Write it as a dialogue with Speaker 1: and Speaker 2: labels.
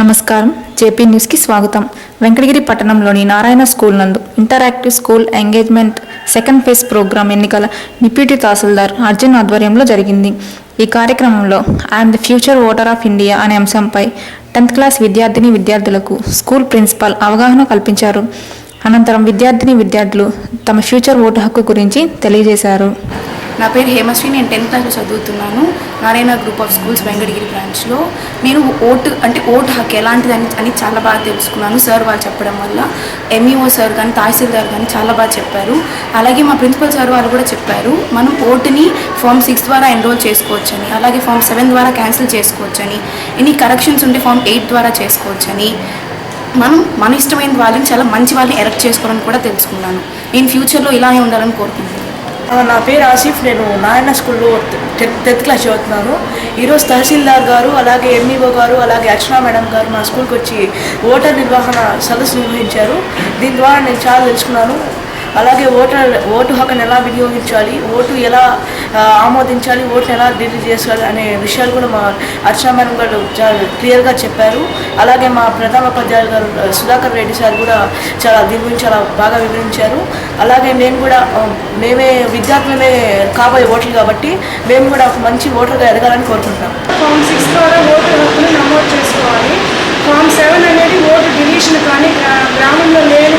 Speaker 1: నమస్కారం. జేపీ న్యూస్కి స్వాగతం. వెంకటగిరి పట్టణంలోని నారాయణ స్కూల్ నందు interactive school engagement second phase program ఎన్నికల డిప్యూటీ తహసీల్దార్ అర్జున్ ఆధ్వర్యంలో జరిగింది. ఈ కార్యక్రమంలో I am the future voter of India అనే అంశంపై 10th క్లాస్ విద్యార్థులకు స్కూల్ ప్రిన్సిపాల్ అవగాహన కల్పించారు. అనంతరం విద్యార్థులు తమ ఫ్యూచర్ ఓటు హక్కు గురించి తెలియజేశారు.
Speaker 2: నా పేరు హేమశ్రీ. నేను 10th క్లాస్లో చదువుతున్నాను. Narayana group of schools Venkatagiri బ్రాంచ్లో. నేను ఓటు హక్కు ఎలాంటిదని చాలా బాగా తెలుసుకున్నాను సార్ వాళ్ళు చెప్పడం వల్ల. ఎంఈఓ సార్ కానీ తహసీల్దార్ కానీ చాలా బాగా చెప్పారు. అలాగే మా ప్రిన్సిపల్ సార్ వాళ్ళు కూడా చెప్పారు, మనం ఓటుని ఫామ్ 6 ద్వారా ఎన్రోల్ చేసుకోవచ్చని, అలాగే ఫామ్ 7 ద్వారా క్యాన్సిల్ చేసుకోవచ్చని, ఎనీ కరెక్షన్స్ ఉంటే ఫామ్ 8 ద్వారా చేసుకోవచ్చని, మన ఇష్టమైన వాళ్ళని చాలా మంచి వాళ్ళని ఎలక్ట్ చేసుకోవాలని కూడా తెలుసుకున్నాను. నేను ఫ్యూచర్లో ఇలానే ఉండాలని కోరుకుంటున్నాను.
Speaker 3: నా పేరు ఆసిఫ్. నేను నారాయణ స్కూల్లో 10th క్లాస్ చదువుతున్నాను. ఈరోజు తహసీల్దార్ గారు, అలాగే ఎంఈఓ గారు, అలాగే అర్చనా మేడం గారు మా స్కూల్కి వచ్చి ఓటర్ నిర్వహణ సదస్సు నిర్వహించారు. దీని ద్వారా నేను చాలా తెలుసుకున్నాను. అలాగే ఓటు హక్కును ఎలా వినియోగించాలి, ఓటు ఎలా ఆమోదించాలి, ఓటును ఎలా డిలీట్ చేసుకోవాలి అనే విషయాలు కూడా మా అర్చనా మేడం గారు చాలా క్లియర్గా చెప్పారు. అలాగే మా ప్రధానోపాధ్యాయులు గారు సుధాకర్ రెడ్డి సార్ కూడా దీని గురించి చాలా బాగా వివరించారు. అలాగే మేమే విద్యార్థులమే కాబోయే ఓటర్లు కాబట్టి మేము కూడా ఒక మంచి ఓటర్గా ఎదగాలని కోరుకుంటున్నాం.
Speaker 4: ఫామ్ 6 ద్వారా ఓటు హక్కును నమోదు చేసుకోవాలి. ఫామ్ 7 అనేది ఓటు డిలీషన్ కానీ గ్రామంలో లేని